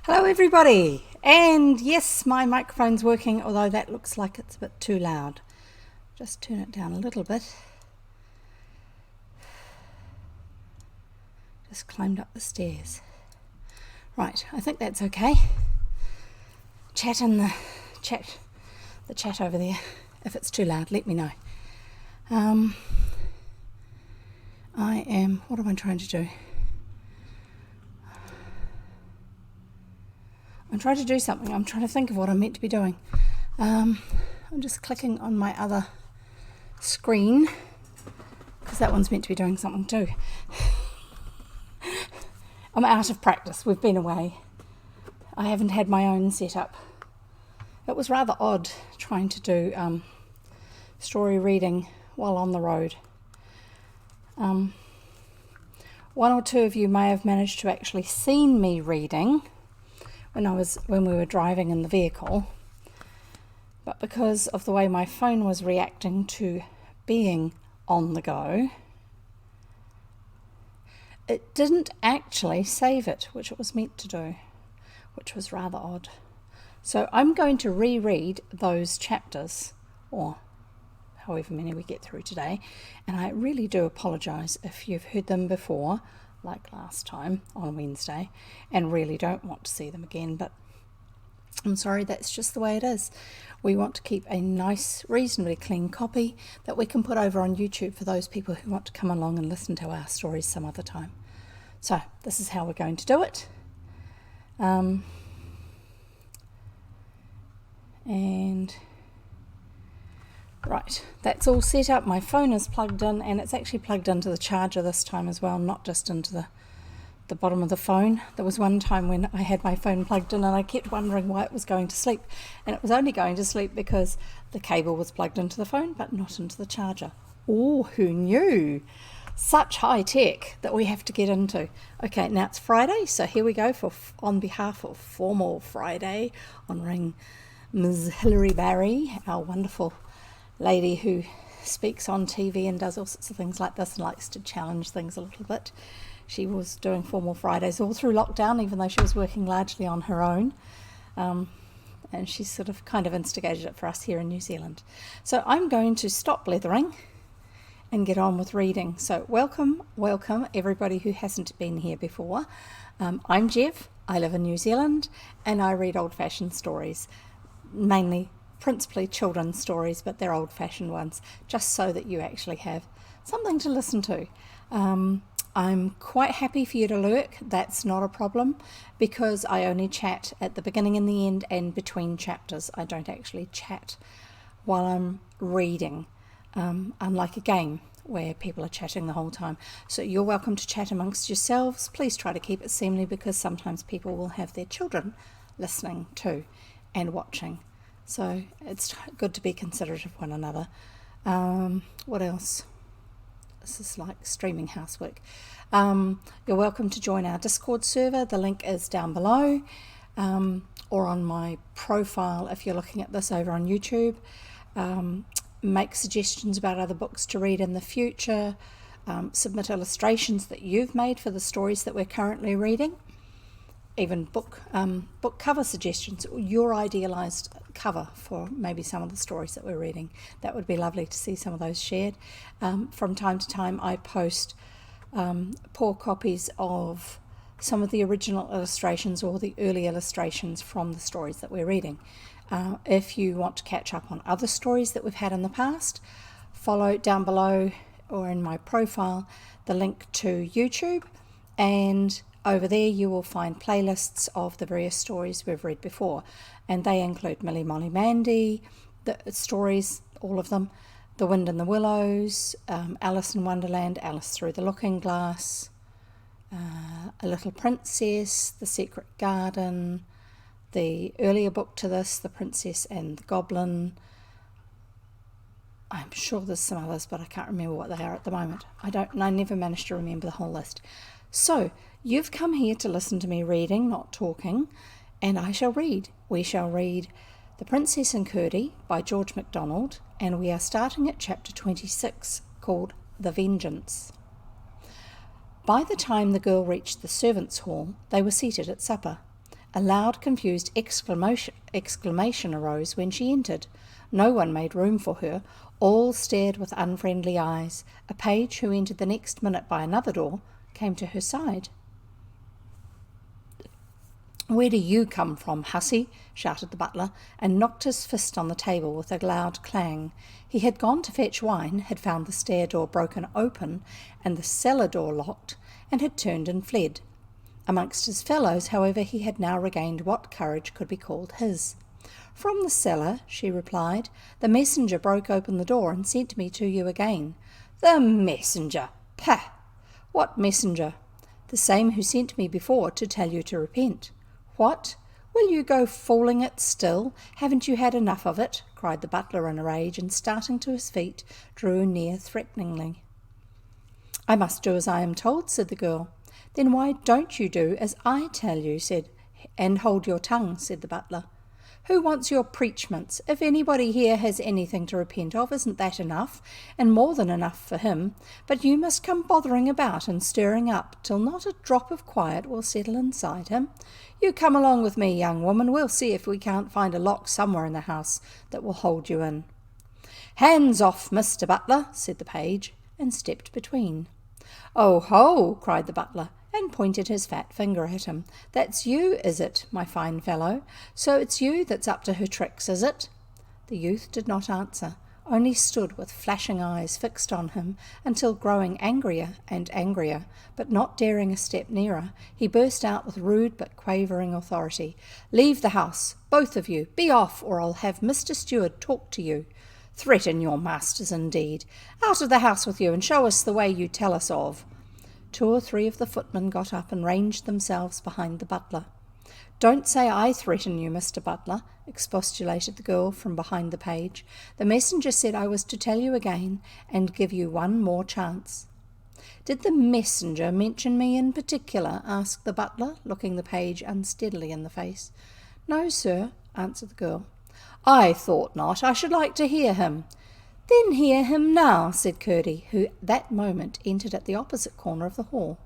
Hello everybody, and yes, my microphone's working, although that looks like it's a bit too loud. Just turn it down a little bit. Just climbed up the stairs. Right, I think that's okay. Chat in the chat over there. If it's too loud, let me know. What am I trying to do? I'm trying to do something. I'm trying to think of what I'm meant to be doing. I'm just clicking on my other screen because that one's meant to be doing something too. I'm out of practice. We've been away. I haven't had my own setup. It was rather odd trying to do story reading while on the road. One or two of you may have managed to actually seen me reading when we were driving in the vehicle, but because of the way my phone was reacting to being on the go, it didn't actually save it, which it was meant to do, which was rather odd. So I'm going to reread those chapters, or however many we get through today, and I really do apologise if you've heard them before, like last time on Wednesday, and really don't want to see them again, but I'm sorry, that's just the way it is. We want to keep a nice, reasonably clean copy that we can put over on YouTube for those people who want to come along and listen to our stories some other time. So this is how we're going to do it. And right, that's all set up. My phone is plugged in, and it's actually plugged into the charger this time as well, not just into the bottom of the phone. There was one time when I had my phone plugged in and I kept wondering why it was going to sleep, and it was only going to sleep because the cable was plugged into the phone but not into the charger. Oh, who knew? Such high tech that we have to get into. Okay, now it's Friday, so here we go on behalf of Formal Friday, honouring Ms. Hilary Barry, our wonderful lady who speaks on TV and does all sorts of things like this and likes to challenge things a little bit. She was doing Formal Fridays all through lockdown, even though she was working largely on her own. And she sort of kind of instigated it for us here in New Zealand. So I'm going to stop blethering and get on with reading. So welcome everybody who hasn't been here before. I'm Jev, I live in New Zealand, and I read old-fashioned stories, principally children's stories, but they're old-fashioned ones, just so that you actually have something to listen to. I'm quite happy for you to lurk. That's not a problem, because I only chat at the beginning and the end and between chapters. I don't actually chat while I'm reading, unlike a game where people are chatting the whole time. So you're welcome to chat amongst yourselves. Please try to keep it seemly, because sometimes people will have their children listening too and watching. So it's good to be considerate of one another. What else? This is like streaming housework. You're welcome to join our Discord server. The link is down below, or on my profile if you're looking at this over on YouTube. Make suggestions about other books to read in the future. Submit illustrations that you've made for the stories that we're currently reading. Even book cover suggestions, your idealised cover for maybe some of the stories that we're reading. That would be lovely to see some of those shared. From time to time I post poor copies of some of the original illustrations or the early illustrations from the stories that we're reading. If you want to catch up on other stories that we've had in the past, follow down below or in my profile the link to YouTube, and over there you will find playlists of the various stories we've read before, and they include Millie Molly Mandy, the stories, all of them, The Wind in the Willows, Alice in Wonderland, Alice Through the Looking Glass, A Little Princess, The Secret Garden, the earlier book to this, The Princess and the Goblin. I'm sure there's some others, but I can't remember what they are at the moment. I never managed to remember the whole list. So you've come here to listen to me reading, not talking, and I shall read. We shall read The Princess and Curdie by George MacDonald, and we are starting at chapter 26, called The Vengeance. By the time the girl reached the servants' hall, they were seated at supper. A loud, confused exclamation arose when she entered. No one made room for her. All stared with unfriendly eyes. A page, who entered the next minute by another door, came to her side. "Where do you come from, hussy?" shouted the butler, and knocked his fist on the table with a loud clang. He had gone to fetch wine, had found the stair door broken open and the cellar door locked, and had turned and fled. Amongst his fellows, however, he had now regained what courage could be called his. "From the cellar," she replied. "The messenger broke open the door and sent me to you again." "The messenger! Pah! What messenger?" "The same who sent me before to tell you to repent." "What? Will you go fooling it still? Haven't you had enough of it?" cried the butler in a rage, and starting to his feet, drew near threateningly. "I must do as I am told," said the girl. "Then why don't you do as I tell you?" "And hold your tongue," said the butler. "Who wants your preachments? If anybody here has anything to repent of, isn't that enough, and more than enough for him? But you must come bothering about and stirring up, till not a drop of quiet will settle inside him. You come along with me, young woman. We'll see if we can't find a lock somewhere in the house that will hold you in." "Hands off, Mr. Butler," said the page, and stepped between. "Oh ho!" cried the butler, and pointed his fat finger at him. "That's you, is it, my fine fellow? So it's you that's up to her tricks, is it?" The youth did not answer, only stood with flashing eyes fixed on him, until, growing angrier and angrier, but not daring a step nearer, he burst out with rude but quavering authority. "Leave the house, both of you. Be off, or I'll have Mr. Steward talk to you. Threaten your masters, indeed. Out of the house with you, and show us the way you tell us of." 2 or 3 of the footmen got up and ranged themselves behind the butler. "Don't say I threaten you, Mr. Butler," expostulated the girl from behind the page. "The messenger said I was to tell you again and give you one more chance." "Did the messenger mention me in particular?" asked the butler, looking the page unsteadily in the face. "No, sir," answered the girl. "I thought not. I should like to hear him." "Then hear him now," said Curdie, who that moment entered at the opposite corner of the hall.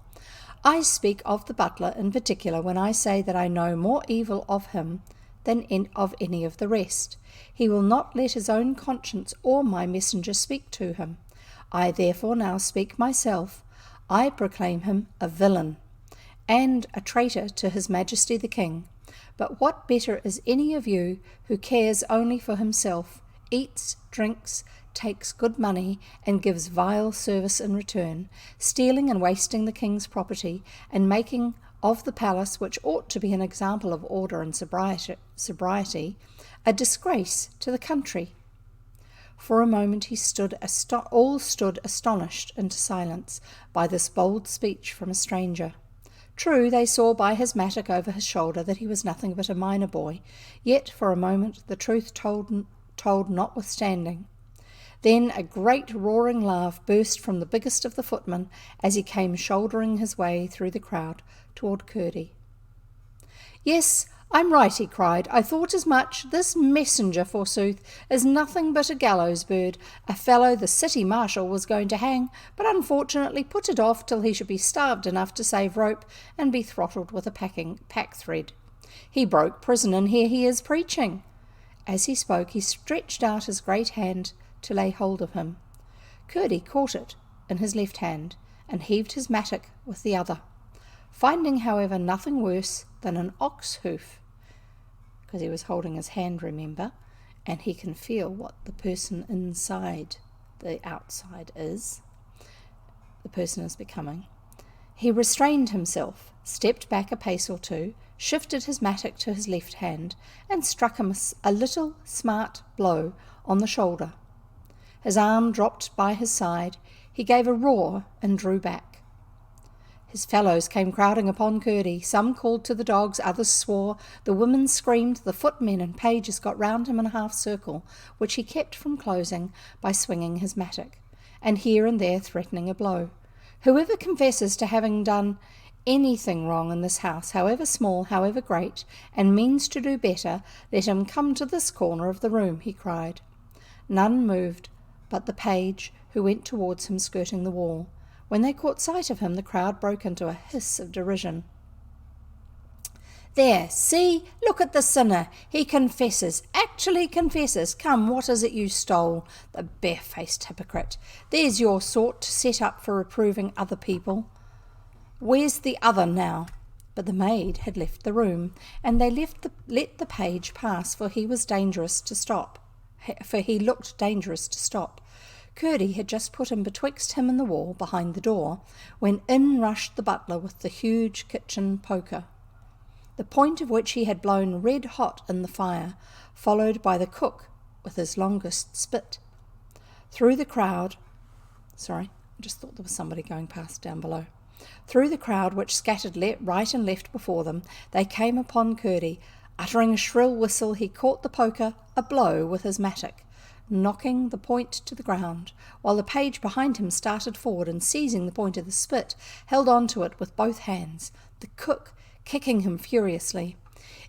"I speak of the butler in particular when I say that I know more evil of him than of any of the rest. He will not let his own conscience or my messenger speak to him. I therefore now speak myself. I proclaim him a villain and a traitor to his Majesty the King. But what better is any of you who cares only for himself, eats, drinks, takes good money, and gives vile service in return, stealing and wasting the king's property, and making of the palace, which ought to be an example of order and sobriety, a disgrace to the country?" For a moment all stood astonished into silence by this bold speech from a stranger. True, they saw by his mattock over his shoulder that he was nothing but a miner boy, yet for a moment the truth told notwithstanding. Then a great roaring laugh burst from the biggest of the footmen as he came shouldering his way through the crowd toward Curdie. "Yes, I'm right," he cried. "I thought as much. This messenger, forsooth, is nothing but a gallows bird, a fellow the city marshal was going to hang, but unfortunately put it off till he should be starved enough to save rope and be throttled with a pack thread. He broke prison, and here he is preaching." As he spoke, he stretched out his great hand to lay hold of him. Curdie caught it in his left hand and heaved his mattock with the other. Finding, however, nothing worse than an ox hoof, because he was holding his hand, remember, and he can feel what the person inside the outside is, the person is becoming, he restrained himself, stepped back a pace or two, shifted his mattock to his left hand, and struck him a little smart blow on the shoulder. His arm dropped by his side. He gave a roar and drew back. His fellows came crowding upon Curdie. Some called to the dogs, others swore, the women screamed, the footmen and pages got round him in a half-circle, which he kept from closing by swinging his mattock, and here and there threatening a blow. "Whoever confesses to having done anything wrong in this house, however small, however great, and means to do better, let him come to this corner of the room," he cried. None moved but the page, who went towards him skirting the wall. When they caught sight of him, the crowd broke into a hiss of derision. "There, see, look at the sinner. He confesses, actually confesses. Come, what is it you stole? The bare-faced hypocrite. There's your sort to set up for reproving other people. Where's the other now?" But the maid had left the room, and they let the page pass, for he looked dangerous to stop. Curdie had just put him betwixt him and the wall behind the door, when in rushed the butler with the huge kitchen poker, the point of which he had blown red hot in the fire, followed by the cook with his longest spit. Through the crowd, I just thought there was somebody going past down below. Through the crowd, which scattered right and left before them, they came upon Curdie. Uttering a shrill whistle, he caught the poker a blow with his mattock, knocking the point to the ground, while the page behind him started forward and, seizing the point of the spit, held on to it with both hands, the cook kicking him furiously.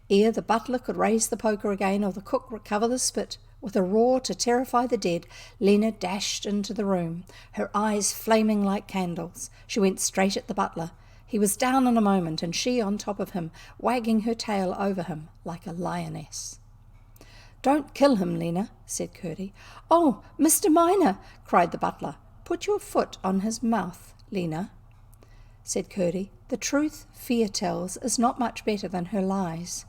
Ere the butler could raise the poker again or the cook recover the spit, with a roar to terrify the dead, Lena dashed into the room, her eyes flaming like candles. She went straight at the butler. He was down in a moment, and she on top of him, wagging her tail over him like a lioness. "Don't kill him, Lena," said Curdie. "Oh, Mr. Miner," cried the butler. "Put your foot on his mouth, Lena," said Curdie. "The truth fear tells is not much better than her lies."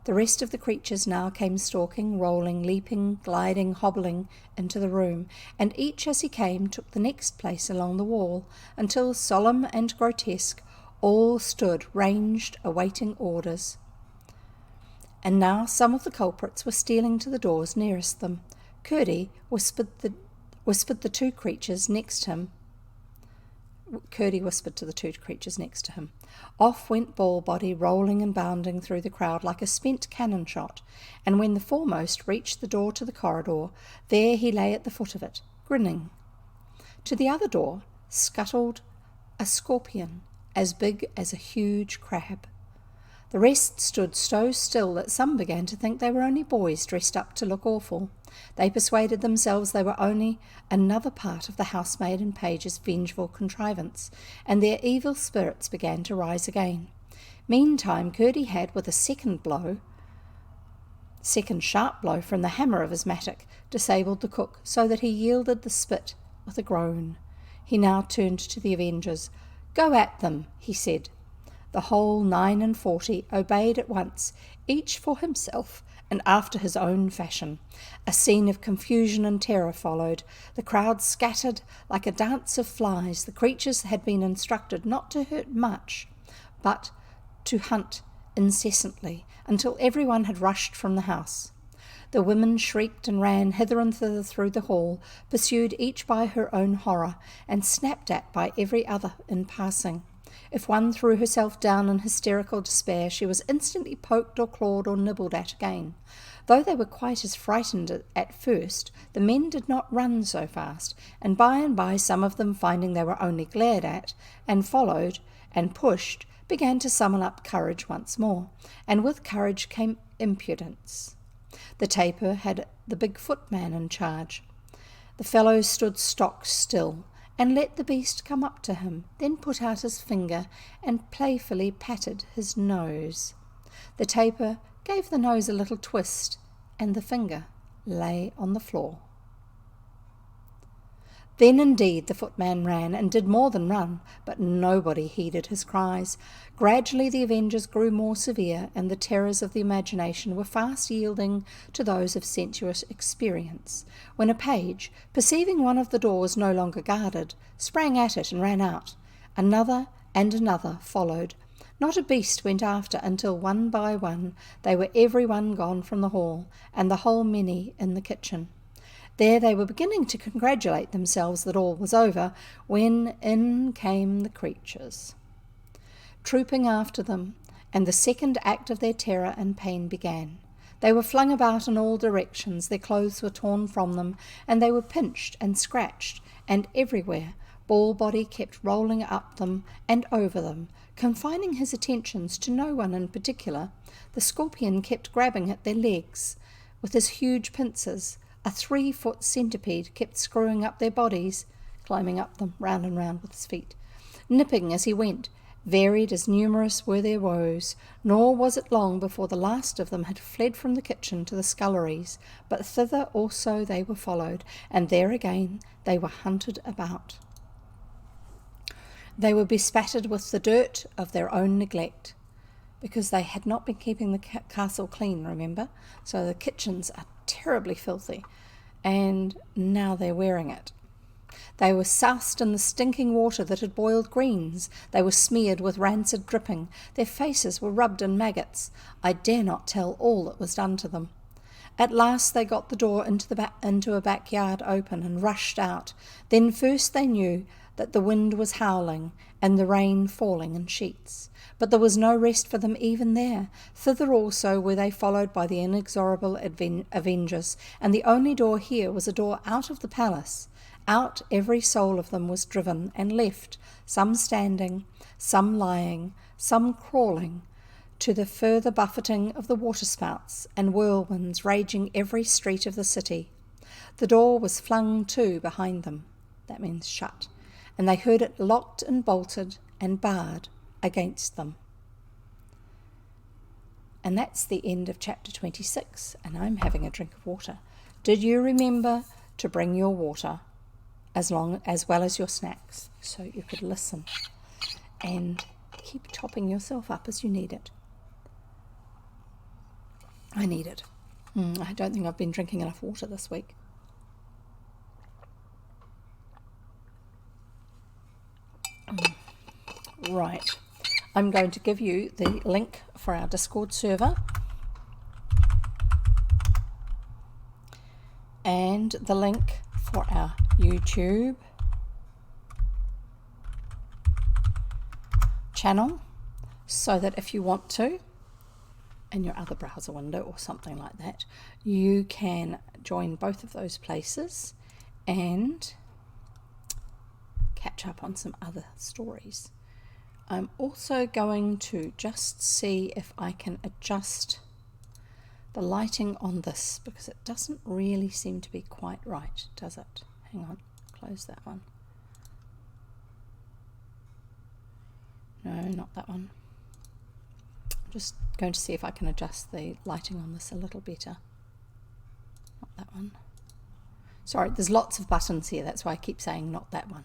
The rest of the creatures now came stalking, rolling, leaping, gliding, hobbling into the room, and each as he came took the next place along the wall, until, solemn and grotesque, all stood ranged, awaiting orders. And now some of the culprits were stealing to the doors nearest them. Curdie whispered to the two creatures next to him. Off went Ballbody, rolling and bounding through the crowd like a spent cannon shot, and when the foremost reached the door to the corridor, there he lay at the foot of it, grinning. To the other door scuttled a scorpion as big as a huge crab. The rest stood so still that some began to think they were only boys dressed up to look awful. They persuaded themselves they were only another part of the housemaid and page's vengeful contrivance, and their evil spirits began to rise again. Meantime, Curdie had, with a second sharp blow from the hammer of his mattock, disabled the cook, so that he yielded the spit with a groan. He now turned to the avengers. "Go at them," he said. The whole 49 obeyed at once, each for himself and after his own fashion. A scene of confusion and terror followed. The crowd scattered like a dance of flies. The creatures had been instructed not to hurt much, but to hunt incessantly, until everyone had rushed from the house. The women shrieked and ran hither and thither through the hall, pursued each by her own horror, and snapped at by every other in passing. If one threw herself down in hysterical despair, she was instantly poked or clawed or nibbled at again. Though they were quite as frightened at first, the men did not run so fast, and by some of them, finding they were only glared at, and followed, and pushed, began to summon up courage once more, and with courage came impudence. The taper had the big footman in charge. The fellow stood stock still, and let the beast come up to him, then put out his finger and playfully patted his nose. The taper gave the nose a little twist, and the finger lay on the floor. Then indeed the footman ran, and did more than run, but nobody heeded his cries. Gradually the avengers grew more severe, and the terrors of the imagination were fast yielding to those of sensuous experience, when a page, perceiving one of the doors no longer guarded, sprang at it and ran out. Another and another followed. Not a beast went after, until one by one they were every one gone from the hall, and the whole many in the kitchen. There they were beginning to congratulate themselves that all was over, when in came the creatures, trooping after them, and the second act of their terror and pain began. They were flung about in all directions, their clothes were torn from them, and they were pinched and scratched, and everywhere Ballbody kept rolling up them and over them, confining his attentions to no one in particular. The scorpion kept grabbing at their legs with his huge pincers. A 3-foot centipede kept screwing up their bodies, climbing up them round and round with his feet, nipping as he went, Varied as numerous were their woes, nor was it long before the last of them had fled from the kitchen to the sculleries, but thither also they were followed, and there again they were hunted about. They were bespattered with the dirt of their own neglect, because they had not been keeping the castle clean, remember? So the kitchens are terribly filthy, and now they're wearing it. They were soused in the stinking water that had boiled greens. They were smeared with rancid dripping. Their faces were rubbed in maggots. I dare not tell all that was done to them. At last they got the door into a backyard open and rushed out. Then first they knew that the wind was howling and the rain falling in sheets. But there was no rest for them even there. Thither also were they followed by the inexorable avengers, and the only door here was a door out of the palace. Out every soul of them was driven and left, some standing, some lying, some crawling, to the further buffeting of the waterspouts and whirlwinds raging every street of the city. The door was flung to behind them, that means shut, and they heard it locked and bolted and barred against them. And that's the end of chapter 26, and I'm having a drink of water. Did you remember to bring your water as well as your snacks, so you could listen and keep topping yourself up as you need it? I need it. I don't think I've been drinking enough water this week. Right. I'm going to give you the link for our Discord server and the link for our YouTube channel, so that if you want to, in your other browser window or something like that, you can join both of those places and catch up on some other stories. I'm also going to just see if I can adjust the lighting on this, because it doesn't really seem to be quite right, does it? Hang on, close that one. No, not that one. I'm just going to see if I can adjust the lighting on this a little better. Not that one. Sorry, there's lots of buttons here, that's why I keep saying not that one.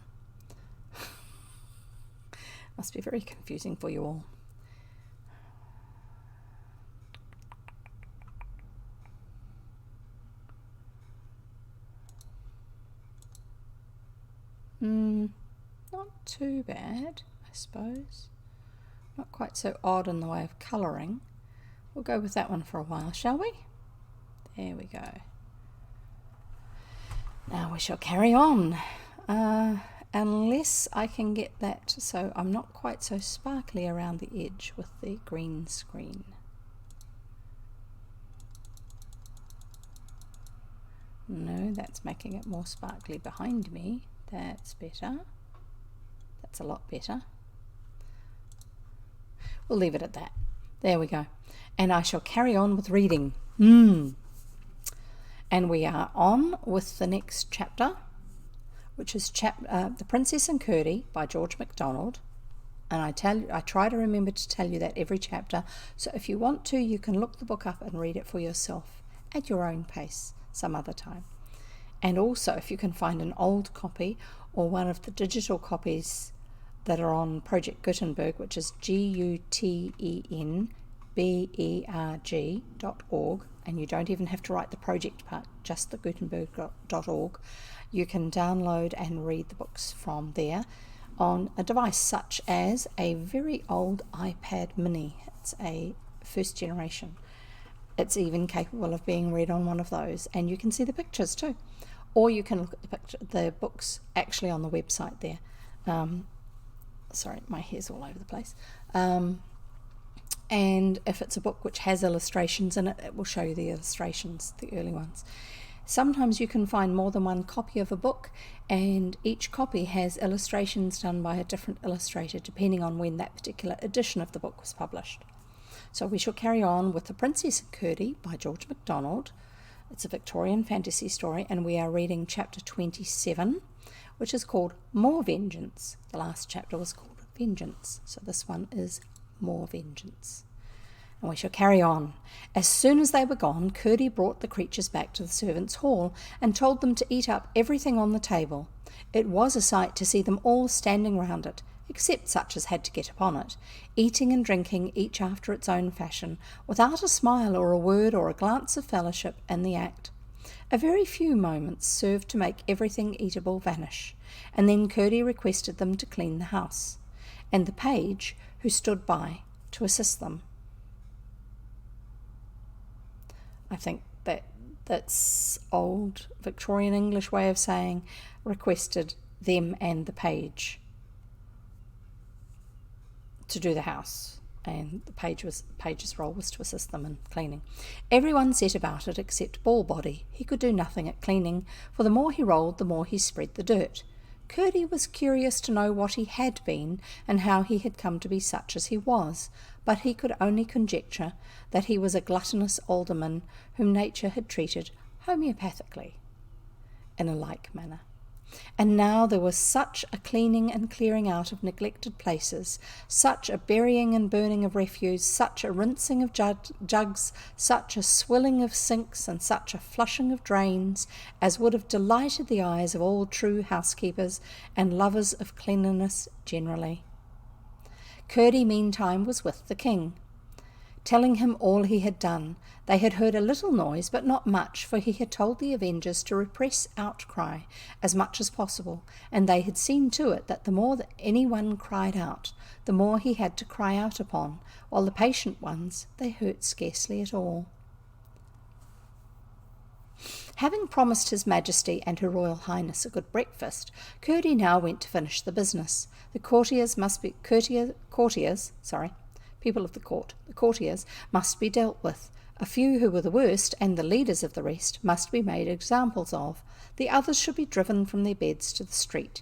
Must be very confusing for you all. Not too bad, I suppose. Not quite so odd in the way of colouring. We'll go with that one for a while, shall we? There we go. Now we shall carry on. Unless I can get that so I'm not quite so sparkly around the edge with the green screen. No, that's making it more sparkly behind me. That's better. That's a lot better. We'll leave it at that. There we go. And I shall carry on with reading. And we are on with the next chapter, which is The Princess and Curdie by George MacDonald. And I try to remember to tell you that every chapter. So if you want to, you can look the book up and read it for yourself at your own pace some other time. And also, if you can find an old copy or one of the digital copies that are on Project Gutenberg, which is gutenberg.org, and you don't even have to write the project part, just the gutenberg.org, you can download and read the books from there on a device such as a very old iPad mini. It's a first generation. It's even capable of being read on one of those, and you can see the pictures too. Or you can look at the books actually on the website there. Sorry, my hair's all over the place. And if it's a book which has illustrations in it, it will show you the illustrations, the early ones. Sometimes you can find more than one copy of a book, and each copy has illustrations done by a different illustrator depending on when that particular edition of the book was published. So we shall carry on with The Princess and Curdie by George MacDonald. It's a Victorian fantasy story, and we are reading chapter 27, which is called More Vengeance. The last chapter was called vengeance. So this one is more vengeance. And we shall carry on. As soon as they were gone, Curdie brought the creatures back to the servants' hall and told them to eat up everything on the table. It was a sight to see them all standing round it, except such as had to get upon it, eating and drinking each after its own fashion, without a smile or a word or a glance of fellowship in the act. A very few moments served to make everything eatable vanish, and then Curdie requested them to clean the house, and the page, who stood by, to assist them. I think that's old Victorian English way of saying requested them and the page to do the house, and the page's role was to assist them in cleaning. Everyone set about it except Ballbody. He could do nothing at cleaning, for the more he rolled, the more he spread the dirt. Curdie was curious to know what he had been and how he had come to be such as he was, but he could only conjecture that he was a gluttonous alderman whom nature had treated homeopathically in a like manner. And now there was such a cleaning and clearing out of neglected places, such a burying and burning of refuse, such a rinsing of jugs, such a swilling of sinks, and such a flushing of drains, as would have delighted the eyes of all true housekeepers and lovers of cleanliness generally. Curdie meantime was with the king, telling him all he had done. They had heard a little noise, but not much, for he had told the avengers to repress outcry as much as possible, and they had seen to it that the more that any one cried out, the more he had to cry out upon, while the patient ones they hurt scarcely at all. Having promised His Majesty and Her Royal Highness a good breakfast, Curdie now went to finish the business. The courtiers must be dealt with. A few who were the worst, and the leaders of the rest, must be made examples of. The others should be driven from their beds to the street.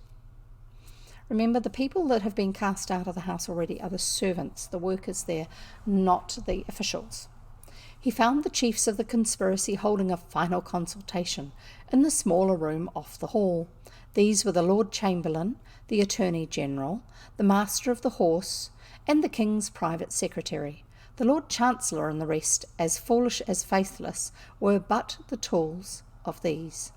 Remember, the people that have been cast out of the house already are the servants, the workers there, not the officials. He found the chiefs of the conspiracy holding a final consultation in the smaller room off the hall. These were the Lord Chamberlain, the Attorney General, the Master of the Horse, and the King's private secretary. The Lord Chancellor and the rest, as foolish as faithless, were but the tools of these.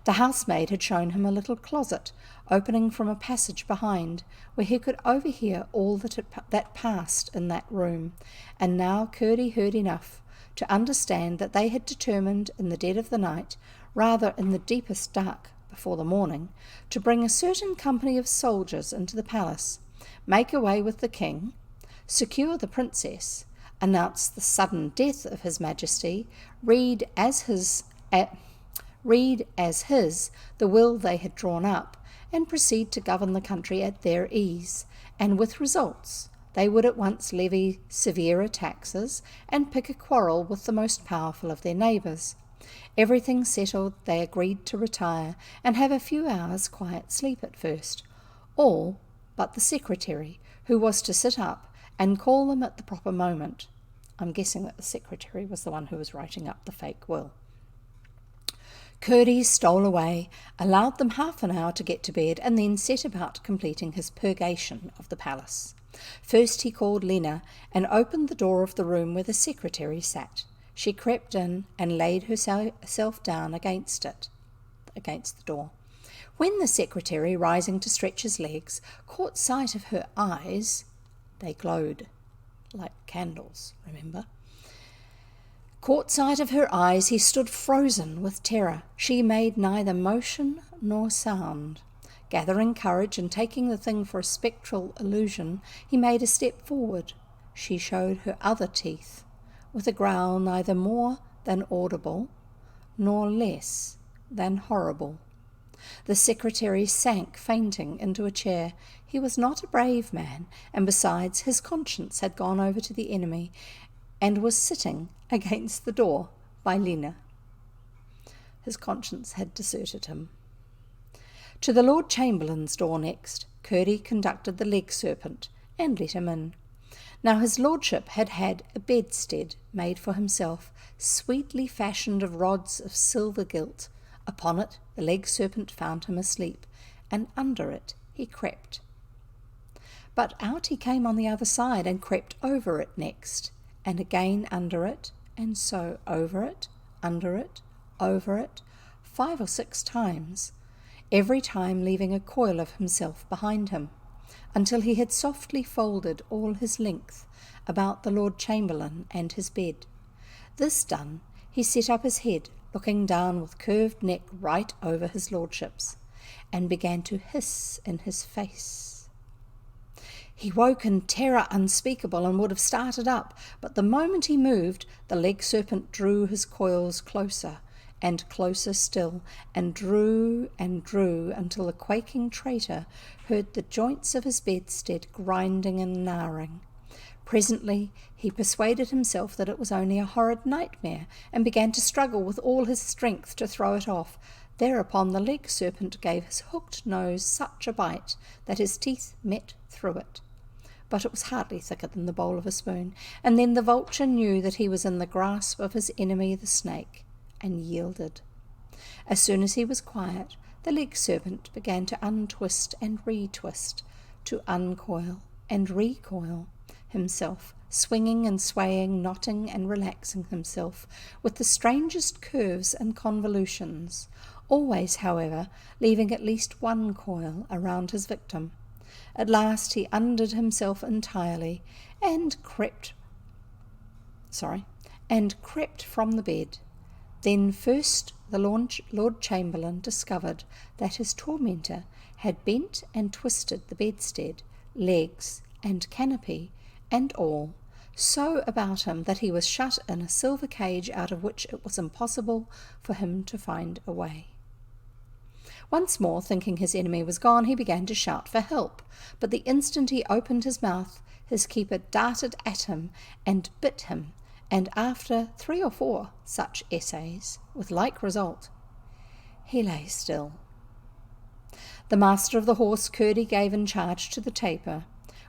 The housemaid had shown him a little closet, opening from a passage behind, where he could overhear all that passed in that room, and now Curdie heard enough to understand that they had determined in the dead of the night, rather in the deepest dark before the morning, to bring a certain company of soldiers into the palace, make away with the king, secure the princess, announce the sudden death of His Majesty, read as his the will they had drawn up, and proceed to govern the country at their ease, and with results. They would at once levy severer taxes and pick a quarrel with the most powerful of their neighbours. Everything settled, they agreed to retire and have a few hours' quiet sleep at first. All but the secretary, who was to sit up and call them at the proper moment. I'm guessing that the secretary was the one who was writing up the fake will. Curdie stole away, allowed them half an hour to get to bed, and then set about completing his purgation of the palace. First he called Lena and opened the door of the room where the secretary sat. She crept in and laid herself down against the door. When the secretary, rising to stretch his legs, caught sight of her eyes, they glowed like candles, remember? Caught sight of her eyes, he stood frozen with terror. She made neither motion nor sound. Gathering courage and taking the thing for a spectral illusion, he made a step forward. She showed her other teeth, with a growl neither more than audible, nor less than horrible. The secretary sank fainting into a chair. He was not a brave man, and besides, his conscience had gone over to the enemy, and was sitting against the door by Lena. His conscience had deserted him. To the Lord Chamberlain's door next, Curdie conducted the leg serpent, and let him in. Now his lordship had had a bedstead made for himself, sweetly fashioned of rods of silver gilt. Upon it the leg serpent found him asleep, and under it he crept. But out he came on the other side and crept over it next, and again under it, and so over it, under it, over it, 5 or 6 times, every time leaving a coil of himself behind him, until he had softly folded all his length about the Lord Chamberlain and his bed. This done, he set up his head, looking down with curved neck right over his lordship's, and began to hiss in his face. He woke in terror unspeakable and would have started up, but the moment he moved, the leg serpent drew his coils closer and closer still, and drew until the quaking traitor heard the joints of his bedstead grinding and gnawing. Presently he persuaded himself that it was only a horrid nightmare, and began to struggle with all his strength to throw it off. Thereupon the leg serpent gave his hooked nose such a bite that his teeth met through it. But it was hardly thicker than the bowl of a spoon, and then the vulture knew that he was in the grasp of his enemy the snake, and yielded. As soon as he was quiet, the leg serpent began to untwist and retwist, to uncoil and recoil himself, swinging and swaying, knotting and relaxing himself with the strangest curves and convolutions, always, however, leaving at least one coil around his victim. At last he undid himself entirely and crept from the bed. Then first the Lord Chamberlain discovered that his tormentor had bent and twisted the bedstead, legs and canopy and all, so about him that he was shut in a silver cage out of which it was impossible for him to find a way. Once more, thinking his enemy was gone, he began to shout for help, but the instant he opened his mouth, his keeper darted at him and bit him, and after 3 or 4 such essays, with like result, he lay still. The master of the horse Curdie gave in charge to the taper.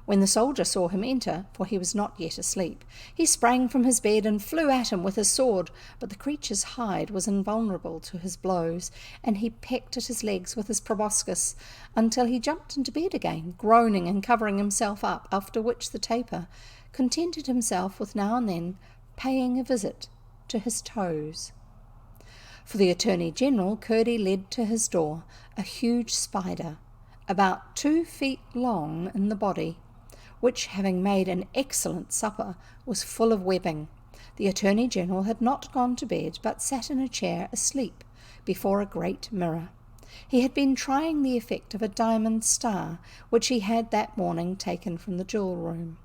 When the soldier saw him enter, for he was not yet asleep, he sprang from his bed and flew at him with his sword, but the creature's hide was invulnerable to his blows, and he pecked at his legs with his proboscis until he jumped into bed again, groaning and covering himself up, after which the taper contented himself with now and then paying a visit to his toes. For the Attorney-General, Curdie led to his door a huge spider, about 2 feet long in the body, which, having made an excellent supper, was full of webbing. The Attorney-General had not gone to bed, but sat in a chair asleep before a great mirror. He had been trying the effect of a diamond star, which he had that morning taken from the jewel room.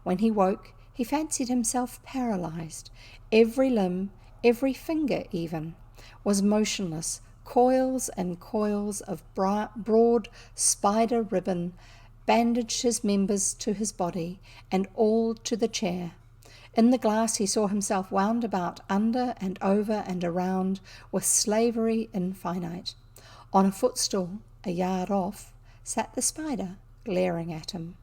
When he woke, he fancied himself paralyzed. Every limb, every finger even, was motionless. Coils and coils of broad spider ribbon bandaged his members to his body, and all to the chair. In the glass he saw himself wound about under and over and around with slavery infinite. On a footstool, a yard off, sat the spider, glaring at him.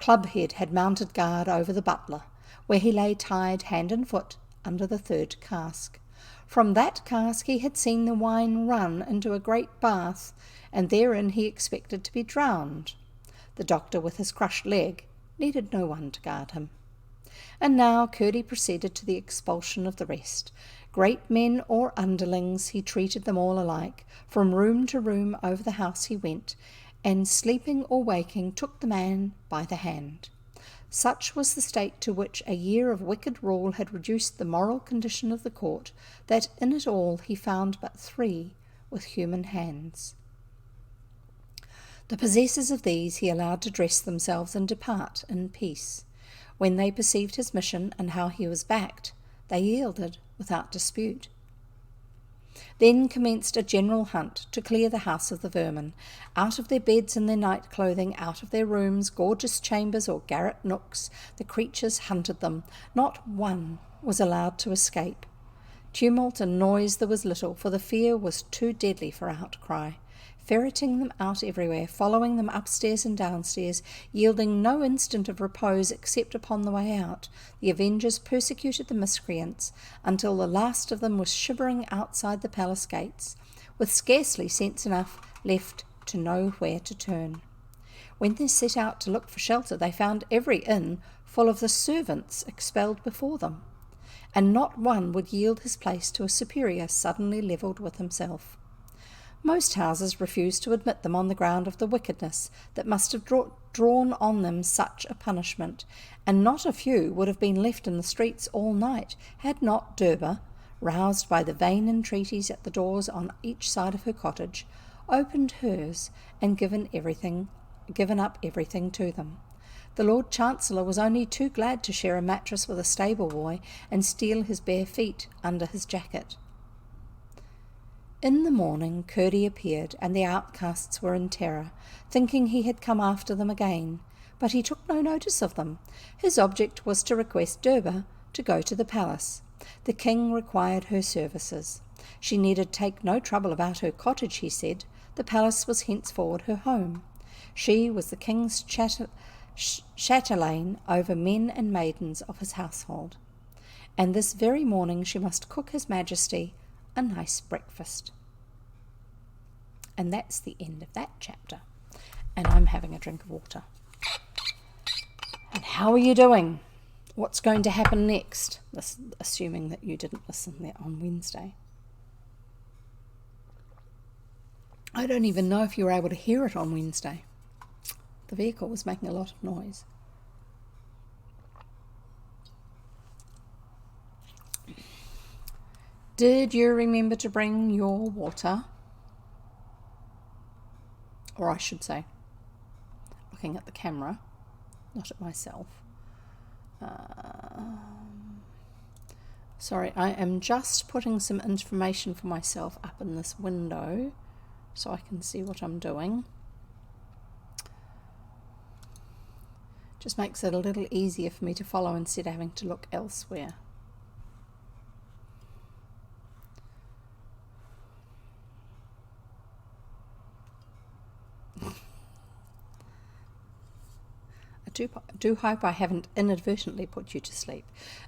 Clubhead had mounted guard over the butler, where he lay tied hand and foot under the 3rd cask. From that cask he had seen the wine run into a great bath, and therein he expected to be drowned. The doctor, with his crushed leg, needed no one to guard him. And now Curdie proceeded to the expulsion of the rest. Great men or underlings, he treated them all alike. From room to room over the house he went, and sleeping or waking took the man by the hand. Such was the state to which a year of wicked rule had reduced the moral condition of the court, that in it all he found but 3 with human hands. The possessors of these he allowed to dress themselves and depart in peace. When they perceived his mission and how he was backed, they yielded without dispute. Then commenced a general hunt to clear the house of the vermin. Out of their beds and their night clothing, out of their rooms, gorgeous chambers or garret nooks, the creatures hunted them. Not one was allowed to escape. Tumult and noise there was little, for the fear was too deadly for outcry. Ferreting them out everywhere, following them upstairs and downstairs, yielding no instant of repose except upon the way out, the avengers persecuted the miscreants until the last of them was shivering outside the palace gates, with scarcely sense enough left to know where to turn. When they set out to look for shelter, they found every inn full of the servants expelled before them, and not one would yield his place to a superior suddenly levelled with himself. Most houses refused to admit them on the ground of the wickedness that must have drawn on them such a punishment, and not a few would have been left in the streets all night had not Derba, roused by the vain entreaties at the doors on each side of her cottage, opened hers and given up everything to them. The Lord Chancellor was only too glad to share a mattress with a stable boy and steal his bare feet under his jacket. In the morning Curdie appeared, and the outcasts were in terror, thinking he had come after them again, but he took no notice of them. His object was to request Derba to go to the palace. The king required her services. She needed take no trouble about her cottage, he said. The palace was henceforward her home. She was the king's chatelaine over men and maidens of his household, and this very morning she must cook His Majesty a nice breakfast. And that's the end of that chapter. And I'm having a drink of water. And how are you doing? What's going to happen next? This, assuming that you didn't listen there on Wednesday. I don't even know if you were able to hear it on Wednesday. The vehicle was making a lot of noise. Did you remember to bring your water? Or I should say, looking at the camera, not at myself. Sorry, I am just putting some information for myself up in this window so I can see what I'm doing. Just makes it a little easier for me to follow instead of having to look elsewhere. I do hope I haven't inadvertently put you to sleep.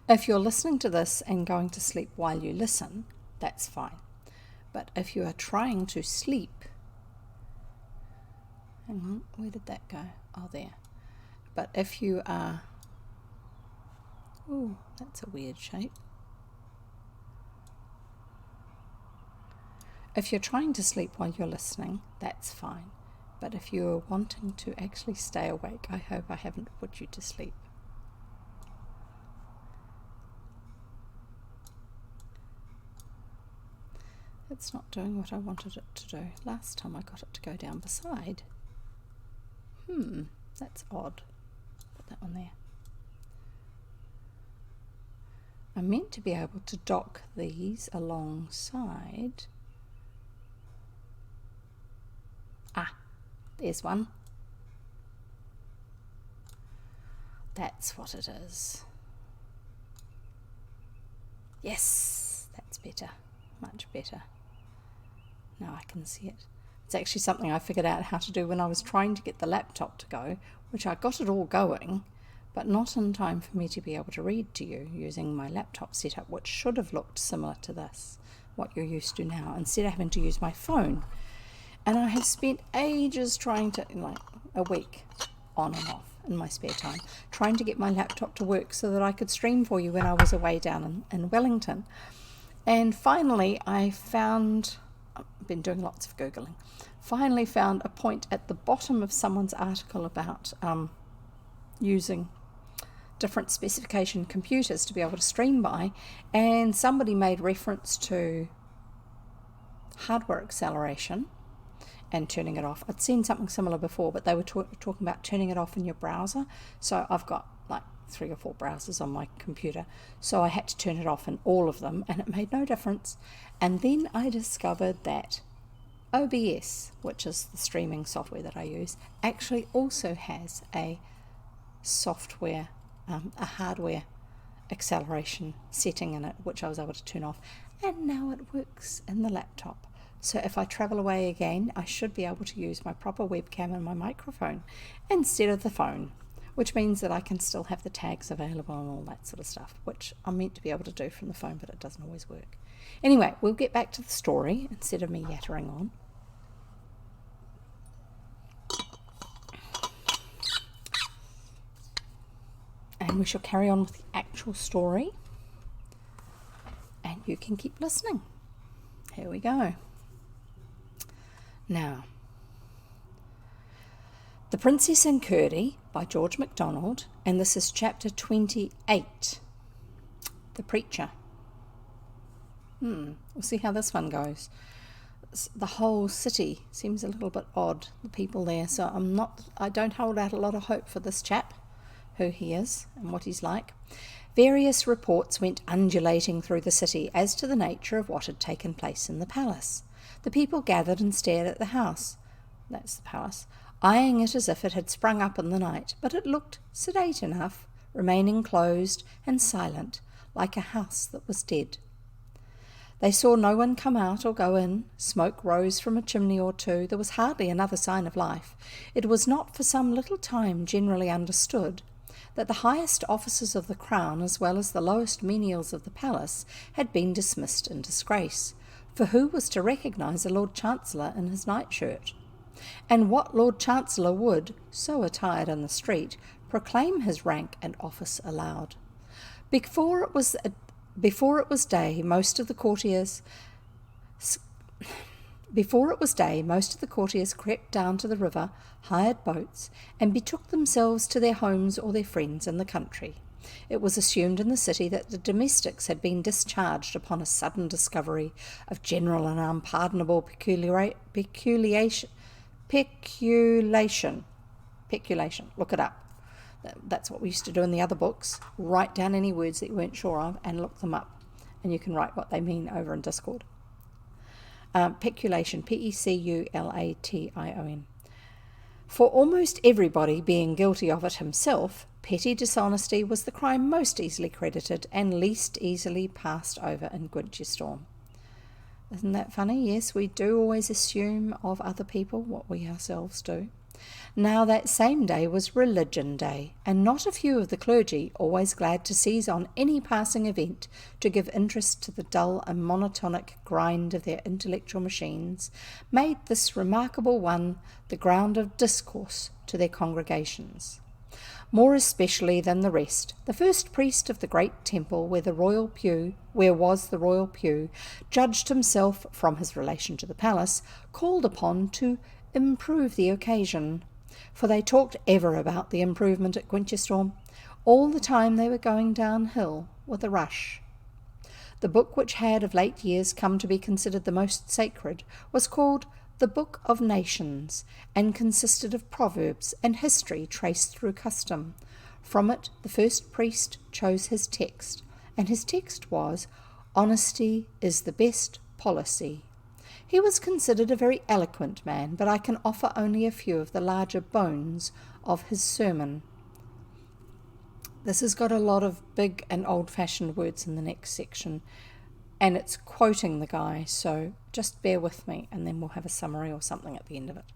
If you're listening to this and going to sleep while you listen, that's fine. But if you are trying to sleep, hang on, where did that go? Oh, there. But if you are, oh, that's a weird shape. If you're trying to sleep while you're listening, that's fine. But if you're wanting to actually stay awake, I hope I haven't put you to sleep. It's not doing what I wanted it to do. Last time I got it to go down beside. That's odd. Put that one there. I'm meant to be able to dock these alongside. There's one. That's what it is. Yes, that's better. Much better. Now I can see it. It's actually something I figured out how to do when I was trying to get the laptop to go, which I got it all going, but not in time for me to be able to read to you using my laptop setup, which should have looked similar to this, what you're used to now, instead of having to use my phone. And I have spent ages trying to, like a week on and off in my spare time, trying to get my laptop to work so that I could stream for you when I was away down in Wellington. And finally I found, I've been doing lots of Googling, finally found a point at the bottom of someone's article about using different specification computers to be able to stream by, and somebody made reference to hardware acceleration and turning it off. I'd seen something similar before, but they were talking about turning it off in your browser. So I've got like 3 or 4 browsers on my computer, so I had to turn it off in all of them, and it made no difference. And then I discovered that OBS, which is the streaming software that I use, actually also has a software, a hardware acceleration setting in it, which I was able to turn off, and now it works in the laptop. So if I travel away again, I should be able to use my proper webcam and my microphone instead of the phone, which means that I can still have the tags available and all that sort of stuff, which I'm meant to be able to do from the phone, but it doesn't always work. Anyway, we'll get back to the story instead of me yattering on. and we shall carry on with the actual story, and you can keep listening. Here we go. Now, The Princess and Curdie by George MacDonald, and this is chapter 28, The Preacher. We'll see how this one goes. The whole city seems a little bit odd, the people there, so I don't hold out a lot of hope for this chap, who he is and what he's like. Various reports went undulating through the city as to the nature of what had taken place in the palace. The people gathered and stared at the house, that's the palace, eyeing it as if it had sprung up in the night, but it looked sedate enough, remaining closed and silent, like a house that was dead. They saw no one come out or go in. Smoke rose from a chimney or two. There was hardly another sign of life. It was not for some little time generally understood that the highest officers of the crown, as well as the lowest menials of the palace, had been dismissed in disgrace. For who was to recognise a Lord Chancellor in his nightshirt? And what Lord Chancellor would, so attired in the street, proclaim his rank and office aloud? Before it was day, most of the courtiers crept down to the river, hired boats, and betook themselves to their homes or their friends in the country. It was assumed in the city that the domestics had been discharged upon a sudden discovery of general and unpardonable peculation. Look it up. That's what we used to do in the other books. Write down any words that you weren't sure of and look them up. And you can write what they mean over in Discord. Peculation, Peculation. For almost everybody being guilty of it himself, petty dishonesty was the crime most easily credited and least easily passed over in Gwynchestorm. Isn't that funny? Yes, we do always assume of other people what we ourselves do. Now that same day was Religion Day, and not a few of the clergy, always glad to seize on any passing event to give interest to the dull and monotonic grind of their intellectual machines, made this remarkable one the ground of discourse to their congregations. More especially than the rest, the first priest of the great temple where was the royal pew, judged himself, from his relation to the palace, called upon to improve the occasion, for they talked ever about the improvement at Gwynchestorm, all the time they were going downhill with a rush. The book which had of late years come to be considered the most sacred was called the Book of Nations, and consisted of proverbs and history traced through custom. From it the first priest chose his text, and his text was, "Honesty is the best policy." He was considered a very eloquent man, but I can offer only a few of the larger bones of his sermon. This has got a lot of big and old-fashioned words in the next section, and it's quoting the guy, so just bear with me, and then we'll have a summary or something at the end of it.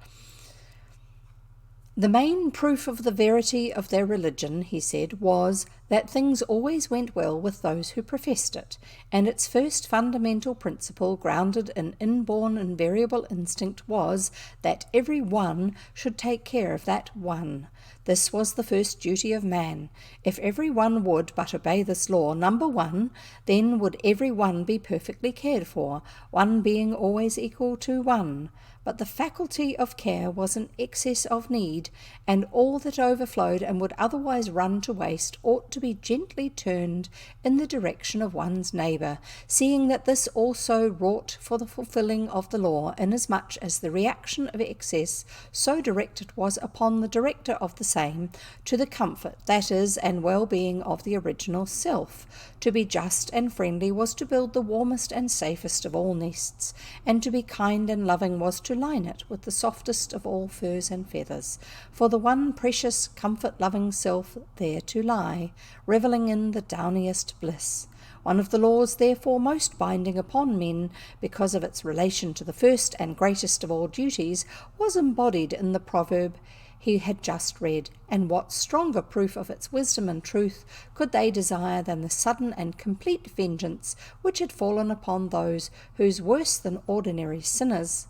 The main proof of the verity of their religion, he said, was that things always went well with those who professed it, and its first fundamental principle, grounded in inborn invariable instinct, was that every one should take care of that one. This was the first duty of man. If every one would but obey this law, number one, then would every one be perfectly cared for, one being always equal to one. But the faculty of care was an excess of need, and all that overflowed and would otherwise run to waste ought to be gently turned in the direction of one's neighbour, seeing that this also wrought for the fulfilling of the law, inasmuch as the reaction of excess so directed was upon the director of the same, to the comfort, that is, and well-being of the original self. To be just and friendly was to build the warmest and safest of all nests, and to be kind and loving was to line it with the softest of all furs and feathers, for the one precious comfort-loving self there to lie, revelling in the downiest bliss. One of the laws, therefore, most binding upon men, because of its relation to the first and greatest of all duties, was embodied in the proverb he had just read, and what stronger proof of its wisdom and truth could they desire than the sudden and complete vengeance which had fallen upon those whose worse than ordinary sinners,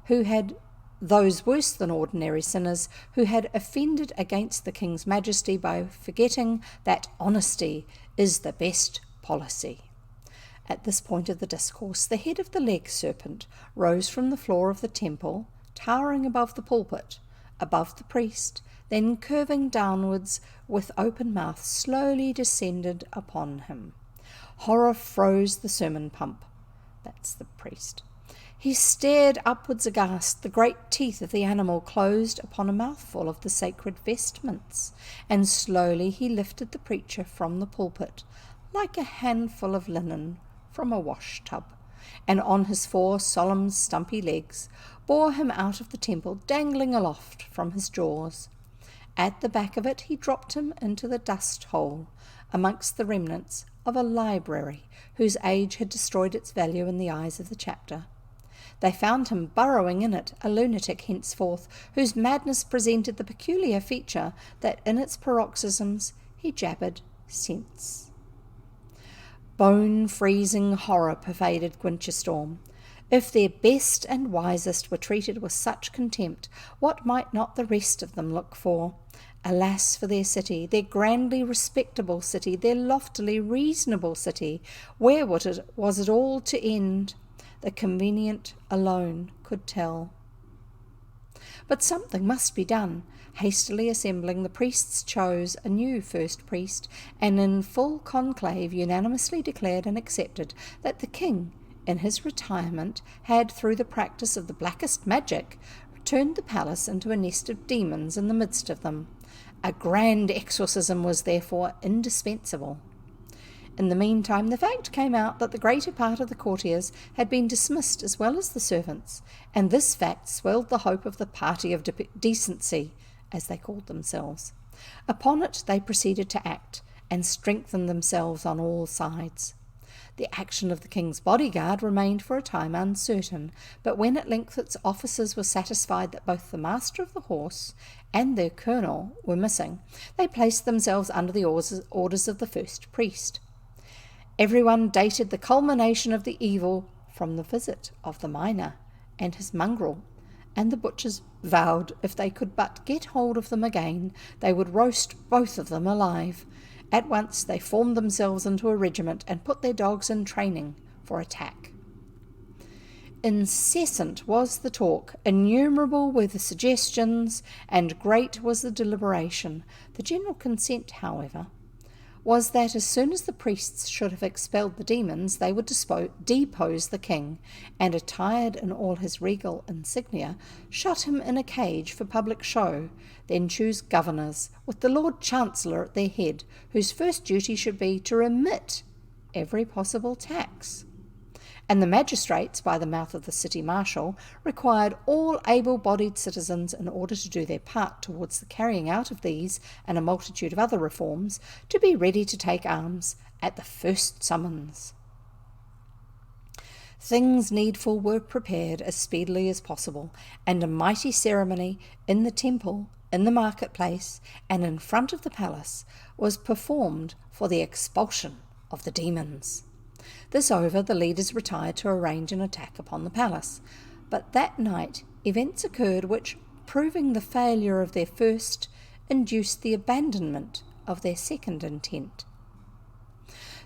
who had those worse than ordinary sinners who had offended against the king's majesty by forgetting that honesty is the best policy. At this point of the discourse, the head of the leg serpent rose from the floor of the temple, towering above the pulpit, above the priest, then curving downwards with open mouth, slowly descended upon him. Horror froze the sermon pump. That's the priest. He stared upwards aghast. The great teeth of the animal closed upon a mouthful of the sacred vestments, and slowly he lifted the preacher from the pulpit, like a handful of linen from a wash-tub, and on his 4 solemn stumpy legs bore him out of the temple, dangling aloft from his jaws. At the back of it he dropped him into the dust hole, amongst the remnants of a library whose age had destroyed its value in the eyes of the chapter. They found him burrowing in it, a lunatic henceforth, whose madness presented the peculiar feature that in its paroxysms he jabbered sense. Bone-freezing horror pervaded Winchestorm. If their best and wisest were treated with such contempt, what might not the rest of them look for? Alas for their city, their grandly respectable city, their loftily reasonable city! Where was it all to end? The convenient alone could tell. But something must be done. Hastily assembling, the priests chose a new first priest, and in full conclave unanimously declared and accepted that the king, in his retirement, had, through the practice of the blackest magic, turned the palace into a nest of demons in the midst of them. A grand exorcism was therefore indispensable. In the meantime, the fact came out that the greater part of the courtiers had been dismissed as well as the servants, and this fact swelled the hope of the party of decency, as they called themselves. Upon it they proceeded to act, and strengthened themselves on all sides. The action of the king's bodyguard remained for a time uncertain, but when at length its officers were satisfied that both the master of the horse and their colonel were missing, they placed themselves under the orders of the first priest. Everyone dated the culmination of the evil from the visit of the miner and his mongrel, and the butchers vowed if they could but get hold of them again, they would roast both of them alive. At once they formed themselves into a regiment and put their dogs in training for attack. Incessant was the talk, innumerable were the suggestions, and great was the deliberation. The general consent, however, was that as soon as the priests should have expelled the demons, they would depose the king, and, attired in all his regal insignia, shut him in a cage for public show, then choose governors, with the Lord Chancellor at their head, whose first duty should be to remit every possible tax. And the magistrates, by the mouth of the city marshal, required all able-bodied citizens, in order to do their part towards the carrying out of these and a multitude of other reforms, to be ready to take arms at the first summons. Things needful were prepared as speedily as possible, and a mighty ceremony in the temple, in the marketplace, and in front of the palace was performed for the expulsion of the demons. This over, the leaders retired to arrange an attack upon the palace. But that night events occurred which, proving the failure of their first, induced the abandonment of their second intent.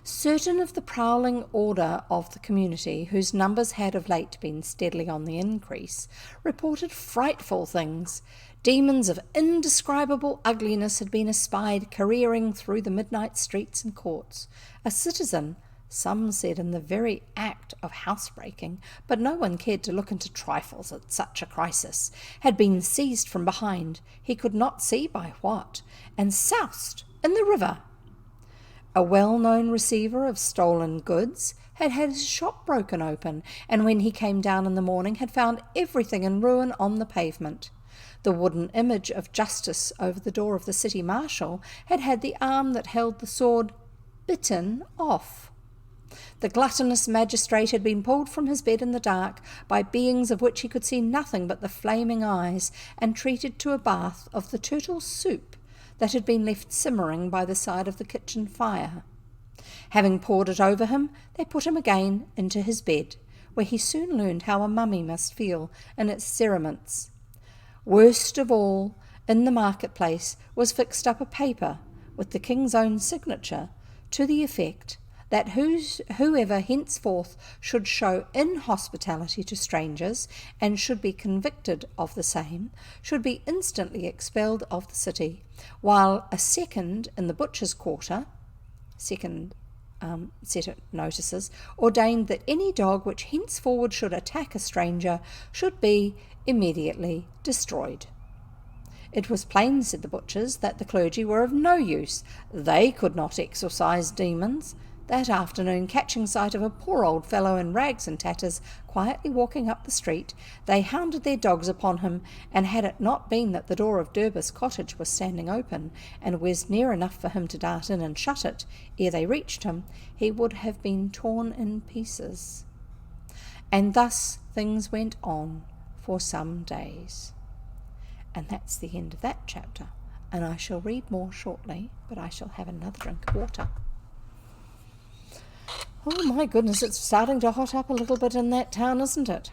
Certain of the prowling order of the community, whose numbers had of late been steadily on the increase, reported frightful things. Demons of indescribable ugliness had been espied careering through the midnight streets and courts. A citizen, some said in the very act of housebreaking, but no one cared to look into trifles at such a crisis, had been seized from behind, he could not see by what, and soused in the river. A well-known receiver of stolen goods had had his shop broken open, and when he came down in the morning had found everything in ruin on the pavement. The wooden image of justice over the door of the city marshal had had the arm that held the sword bitten off. The gluttonous magistrate had been pulled from his bed in the dark by beings of which he could see nothing but the flaming eyes, and treated to a bath of the turtle soup that had been left simmering by the side of the kitchen fire. Having poured it over him, they put him again into his bed, where he soon learned how a mummy must feel in its cerements Worst of all, in the marketplace was fixed up a paper with the king's own signature to the effect that whoever henceforth should show inhospitality to strangers and should be convicted of the same should be instantly expelled of the city, while a second in the butcher's quarter, second set of notices, ordained that any dog which henceforward should attack a stranger should be immediately destroyed. It was plain, said the butchers, that the clergy were of no use. They could not exorcise demons. That afternoon, catching sight of a poor old fellow in rags and tatters quietly walking up the street, they hounded their dogs upon him, and had it not been that the door of Durbus cottage was standing open, and was near enough for him to dart in and shut it ere they reached him, he would have been torn in pieces. And thus things went on for some days. And that's the end of that chapter, and I shall read more shortly, but I shall have another drink of water. Oh my goodness, it's starting to hot up a little bit in that town, isn't it?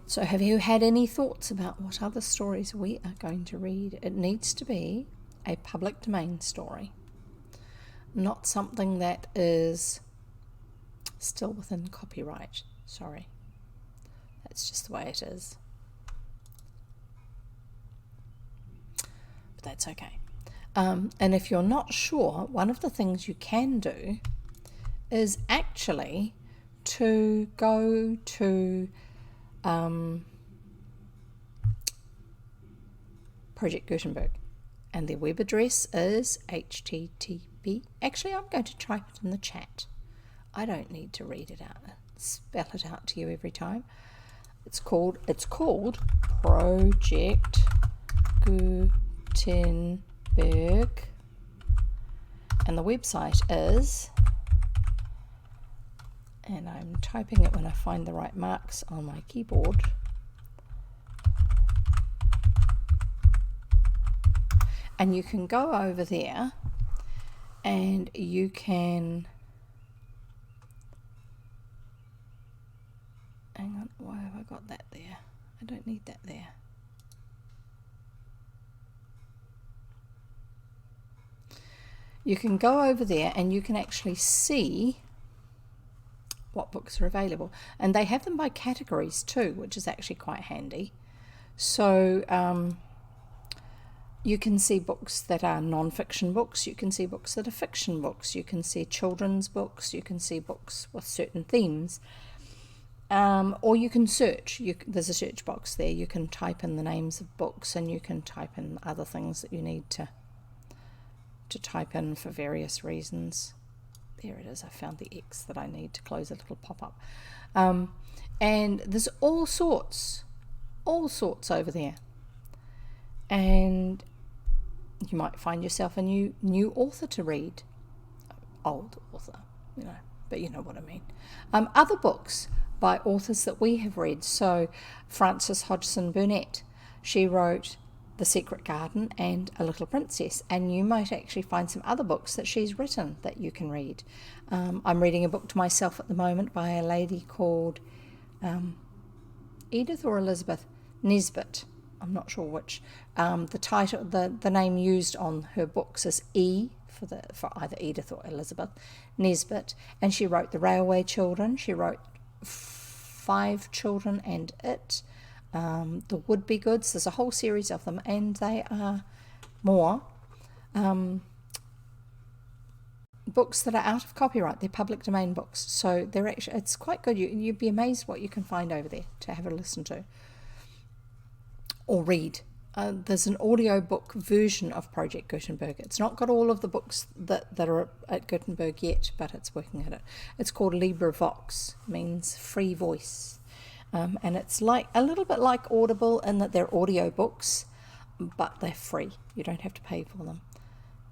So have you had any thoughts about what other stories we are going to read? It needs to be a public domain story, not something that is still within copyright. Sorry. That's just the way it is. But that's okay. And if you're not sure, one of the things you can do is actually to go to Project Gutenberg, and their web address is http. Actually, I'm going to type it in the chat. I don't need to read it out, spell it out to you every time. It's called Project Gutenberg, and the website is, and I'm typing it when I find the right marks on my keyboard, and you can go over there and you can, hang on, why have I got that there? I don't need that there. You can go over there and you can actually see what books are available, and they have them by categories too, which is actually quite handy. So you can see books that are non-fiction books, you can see books that are fiction books, you can see children's books, you can see books with certain themes, or you can search. There's a search box there. You can type in the names of books, and you can type in other things that you need to type in for various reasons. There it is. I found the X that I need to close a little pop-up. And there's all sorts over there. And you might find yourself a new author to read. Old author, but you know what I mean. Other books by authors that we have read. So Frances Hodgson Burnett, she wrote The Secret Garden and A Little Princess, and you might actually find some other books that she's written that you can read. I'm reading a book to myself at the moment by a lady called Edith or Elizabeth Nesbit. I'm not sure which. The title, the name used on her books is E for either Edith or Elizabeth Nesbit, and she wrote The Railway Children. She wrote 5 Children and It. The Would-Be Goods. There's a whole series of them, and they are more books that are out of copyright. They're public domain books, so they're actually, it's quite good. You'd be amazed what you can find over there to have a listen to or read. There's an audiobook version of Project Gutenberg. It's not got all of the books that are at Gutenberg yet, but it's working at it. It's called LibriVox, means free voice. And it's like a little bit like Audible in that they're audiobooks, but they're free. You don't have to pay for them.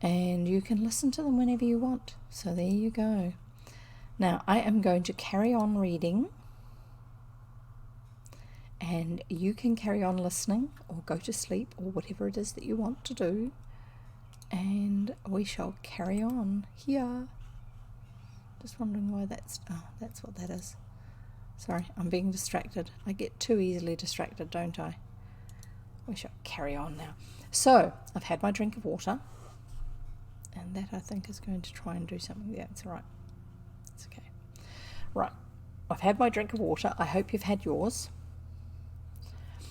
And you can listen to them whenever you want. So there you go. Now I am going to carry on reading, and you can carry on listening or go to sleep or whatever it is that you want to do. And we shall carry on here. Just wondering why that's what that is. Sorry, I'm being distracted. I get too easily distracted, don't I? We shall carry on now. So, I've had my drink of water. And that, I think, is going to try and do something. Yeah, it's all right. It's okay. Right. I've had my drink of water. I hope you've had yours.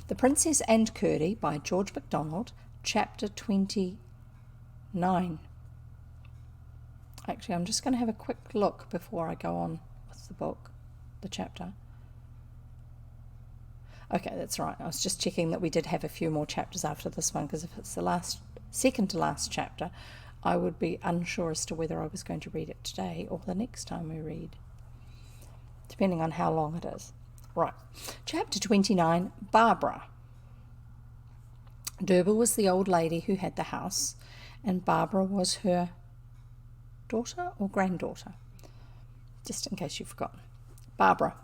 The Princess and Curdie by George MacDonald, chapter 29. Actually, I'm just going to have a quick look before I go on with the book, the chapter. Okay, that's right. I was just checking that we did have a few more chapters after this one, because if it's the second to last chapter, I would be unsure as to whether I was going to read it today or the next time we read, depending on how long it is. Right. Chapter 29, Barbara. Derba was the old lady who had the house, and Barbara was her daughter or granddaughter, just in case you've forgotten. Barbara.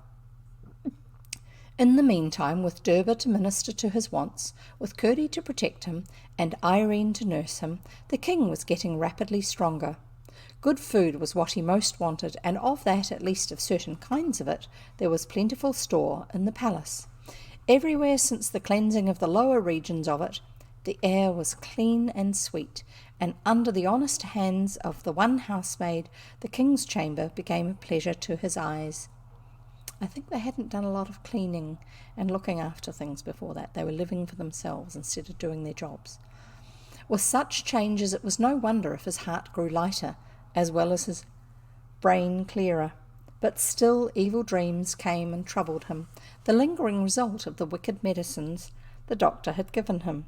In the meantime, with Derba to minister to his wants, with Curdie to protect him, and Irene to nurse him, the king was getting rapidly stronger. Good food was what he most wanted, and of that, at least of certain kinds of it, there was plentiful store in the palace. Everywhere since the cleansing of the lower regions of it, the air was clean and sweet, and under the honest hands of the one housemaid, the king's chamber became a pleasure to his eyes. I think they hadn't done a lot of cleaning and looking after things before that. They were living for themselves instead of doing their jobs. With such changes, it was no wonder if his heart grew lighter, as well as his brain clearer. But still evil dreams came and troubled him, the lingering result of the wicked medicines the doctor had given him.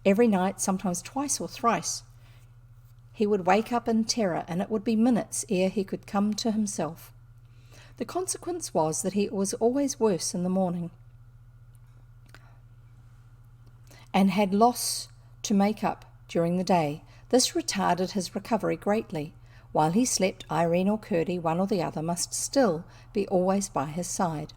Every night, sometimes twice or thrice, he would wake up in terror, and it would be minutes ere he could come to himself. The consequence was that he was always worse in the morning, and had loss to make up during the day. This retarded his recovery greatly. While he slept, Irene or Curdie, one or the other, must still be always by his side.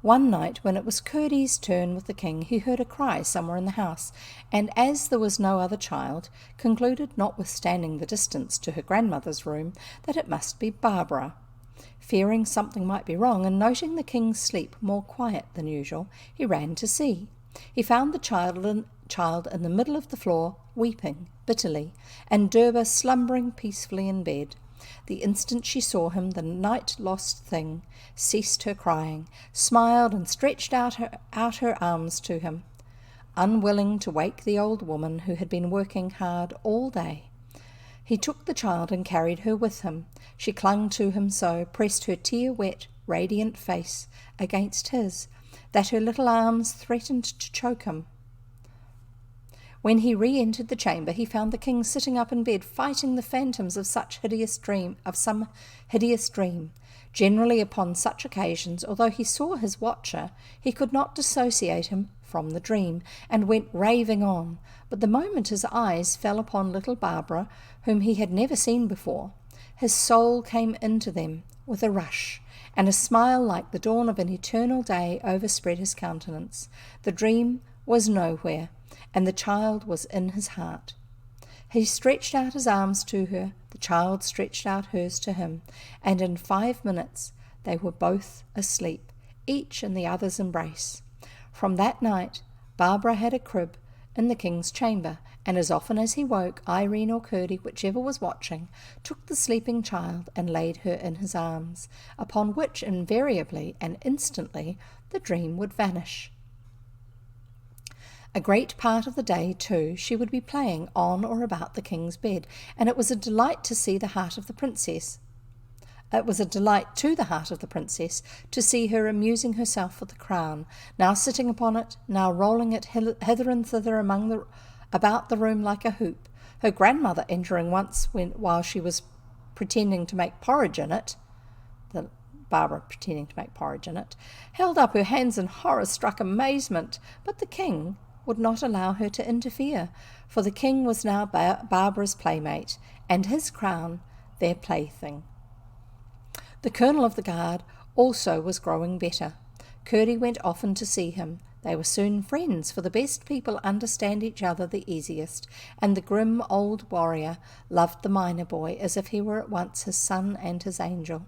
One night, when it was Curdie's turn with the king, he heard a cry somewhere in the house, and as there was no other child, concluded, notwithstanding the distance to her grandmother's room, that it must be Barbara. Fearing something might be wrong, and noting the king's sleep more quiet than usual, he ran to see. He found the child in the middle of the floor, weeping bitterly, and Derba slumbering peacefully in bed. The instant she saw him, the night-lost thing ceased her crying, smiled, and stretched out her arms to him, unwilling to wake the old woman who had been working hard all day. He took the child and carried her with him. She clung to him so, pressed her tear-wet, radiant face against his, that her little arms threatened to choke him. When he re-entered the chamber, he found the king sitting up in bed, fighting the phantoms of some hideous dream. Generally upon such occasions, although he saw his watcher, he could not dissociate him from the dream, and went raving on. But the moment his eyes fell upon little Barbara, whom he had never seen before, his soul came into them with a rush, and a smile like the dawn of an eternal day overspread his countenance. The dream was nowhere, and the child was in his heart. He stretched out his arms to her, the child stretched out hers to him, and in 5 minutes they were both asleep, each in the other's embrace. From that night, Barbara had a crib in the king's chamber, and as often as he woke, Irene or Curdie, whichever was watching, took the sleeping child and laid her in his arms, upon which invariably and instantly the dream would vanish. A great part of the day, too, she would be playing on or about the king's bed, and it was a delight to see the heart of the princess. It was a delight to the heart of the princess to see her amusing herself with the crown, now sitting upon it, now rolling it hither and thither about the room like a hoop. Her grandmother entering once while she was pretending to make porridge in it, Barbara pretending to make porridge in it, held up her hands in horror-struck amazement, but the king would not allow her to interfere, for the king was now Barbara's playmate, and his crown their plaything. The colonel of the guard also was growing better. Curdie went often to see him. They were soon friends, for the best people understand each other the easiest, and the grim old warrior loved the miner boy as if he were at once his son and his angel.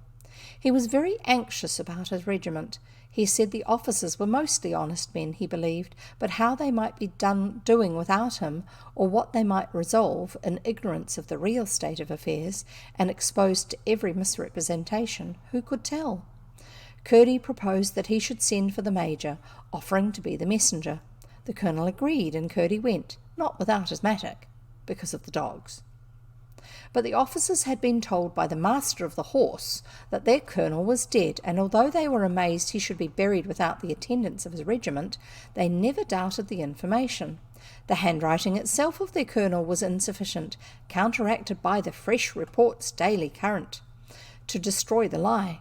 He was very anxious about his regiment. He said the officers were mostly honest men, he believed, but how they might be doing without him, or what they might resolve, in ignorance of the real state of affairs, and exposed to every misrepresentation, who could tell? Curdie proposed that he should send for the major, offering to be the messenger. The colonel agreed, and Curdie went, not without his mattock, because of the dogs. But the officers had been told by the master of the horse that their colonel was dead, and although they were amazed he should be buried without the attendance of his regiment, they never doubted the information. The handwriting itself of their colonel was insufficient, counteracted by the fresh reports daily current, to destroy the lie.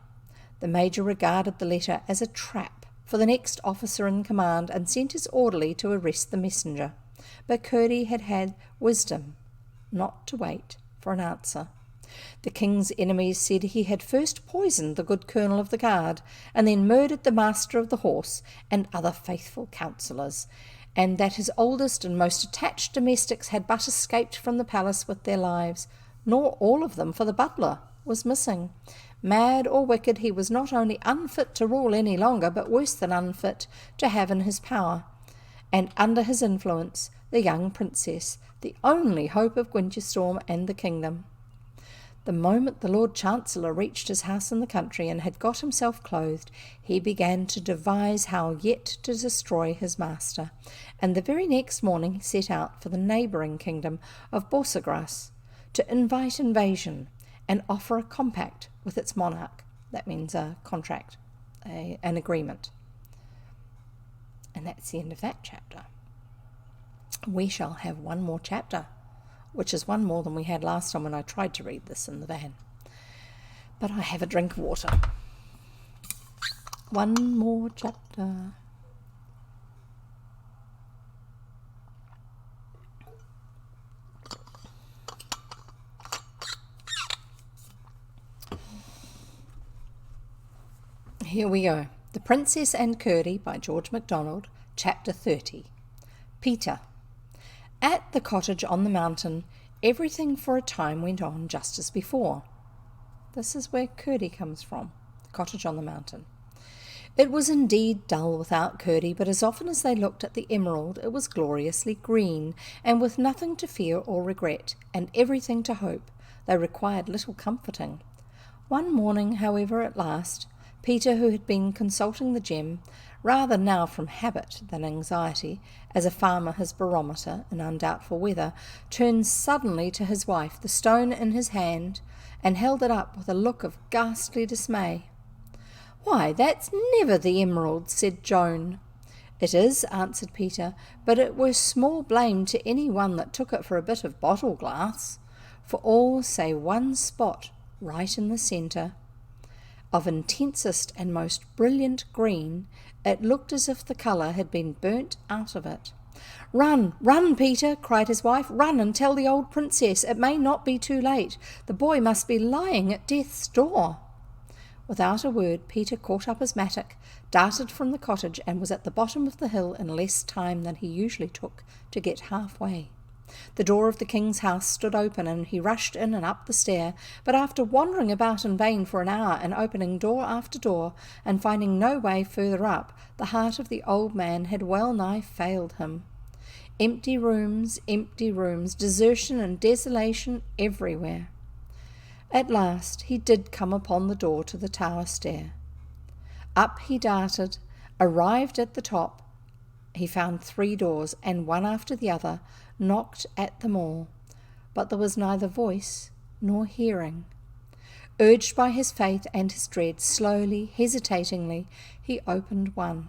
The major regarded the letter as a trap for the next officer in command, and sent his orderly to arrest the messenger. But Curdie had had wisdom not to wait for an answer. The king's enemies said he had first poisoned the good colonel of the guard, and then murdered the master of the horse and other faithful counsellors, and that his oldest and most attached domestics had but escaped from the palace with their lives, nor all of them, for the butler was missing. Mad or wicked, he was not only unfit to rule any longer, but worse than unfit to have in his power, and under his influence, the young princess, the only hope of Winchestorm and the kingdom. The moment the Lord Chancellor reached his house in the country and had got himself clothed, he began to devise how yet to destroy his master, and the very next morning he set out for the neighbouring kingdom of Borsegras to invite invasion and offer a compact with its monarch. That means a contract, an agreement. And that's the end of that chapter. We shall have one more chapter, which is one more than we had last time when I tried to read this in the van. But I have a drink of water. One more chapter. Here we go. The Princess and Curdie by George MacDonald, Chapter 30. Peter. At the cottage on the mountain, everything for a time went on just as before. This is where Curdie comes from, the cottage on the mountain. It was indeed dull without Curdie, but as often as they looked at the emerald, it was gloriously green, and with nothing to fear or regret, and everything to hope, they required little comforting. One morning, however, at last, Peter, who had been consulting the gem, rather now from habit than anxiety, as a farmer his barometer in undoubtful weather, turned suddenly to his wife, the stone in his hand, and held it up with a look of ghastly dismay. "Why, that's never the emerald," said Joan. "It is," answered Peter, "but it were small blame to any one that took it for a bit of bottle glass, for all save one spot right in the centre, of intensest and most brilliant green. It looked as if the colour had been burnt out of it." "Run, run, Peter," cried his wife. "Run and tell the old princess. It may not be too late. The boy must be lying at death's door." Without a word, Peter caught up his mattock, darted from the cottage, and was at the bottom of the hill in less time than he usually took to get half-way. The door of the king's house stood open, and he rushed in and up the stair, but after wandering about in vain for an hour, and opening door after door, and finding no way further up, the heart of the old man had well nigh failed him. Empty rooms, desertion and desolation everywhere. At last he did come upon the door to the tower stair. Up he darted, arrived at the top. He found 3 doors, and one after the other, knocked at them all, but there was neither voice nor hearing. Urged by his faith and his dread, slowly, hesitatingly, he opened one.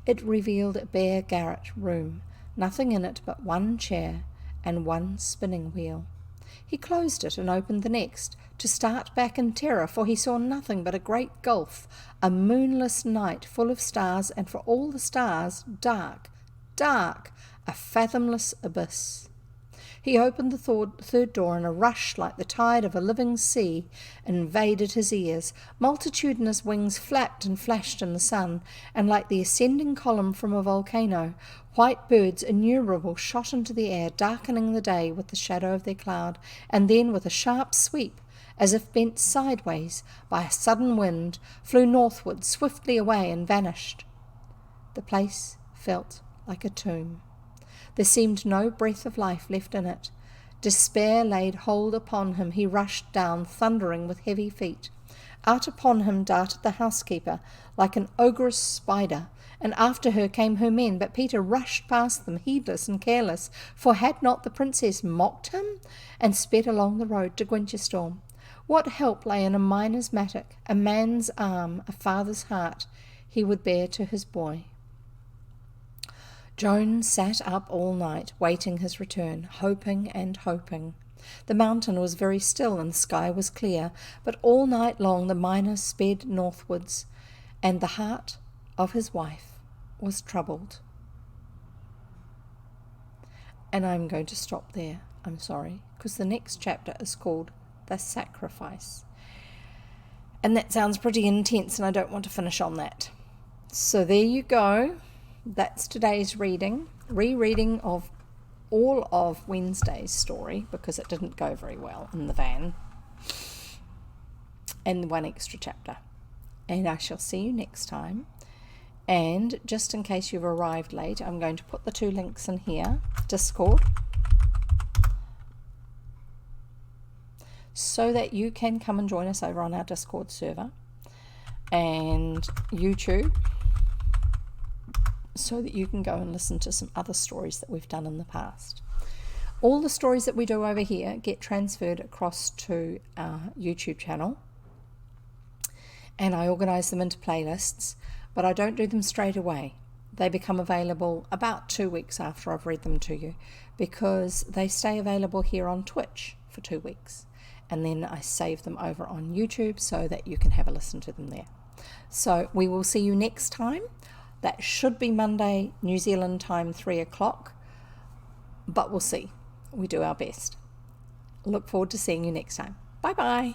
It revealed a bare garret room, nothing in it but one chair and one spinning wheel. He closed it and opened the next, to start back in terror, for he saw nothing but a great gulf, a moonless night full of stars, and for all the stars dark, dark, a fathomless abyss. He opened the third door, and a rush like the tide of a living sea invaded his ears. Multitudinous wings flapped and flashed in the sun, and like the ascending column from a volcano, white birds innumerable shot into the air, darkening the day with the shadow of their cloud, and then with a sharp sweep, as if bent sideways by a sudden wind, flew northward, swiftly away, and vanished. The place felt like a tomb. There seemed no breath of life left in it. Despair laid hold upon him. He rushed down, thundering with heavy feet. Out upon him darted the housekeeper, like an ogress spider, and after her came her men, but Peter rushed past them, heedless and careless, for had not the princess mocked him, and sped along the road to Gwyntystorm. What help lay in a miner's mattock, a man's arm, a father's heart he would bear to his boy? Joan sat up all night, waiting his return, hoping and hoping. The mountain was very still and the sky was clear, but all night long the miner sped northwards, and the heart of his wife was troubled. And I'm going to stop there, I'm sorry, because the next chapter is called The Sacrifice. And that sounds pretty intense, and I don't want to finish on that. So there you go. That's today's rereading of all of Wednesday's story, because it didn't go very well in the van, and one extra chapter. And I shall see you next time. And just in case you've arrived late, I'm going to put the 2 links in here: Discord, so that you can come and join us over on our Discord server, and YouTube, so that you can go and listen to some other stories that we've done in the past. All the stories that we do over here get transferred across to our YouTube channel, and I organise them into playlists, but I don't do them straight away. They become available about 2 weeks after I've read them to you, because they stay available here on Twitch for 2 weeks, and then I save them over on YouTube so that you can have a listen to them there. So we will see you next time. That should be Monday, New Zealand time, 3 o'clock, but we'll see. We do our best. Look forward to seeing you next time. Bye-bye.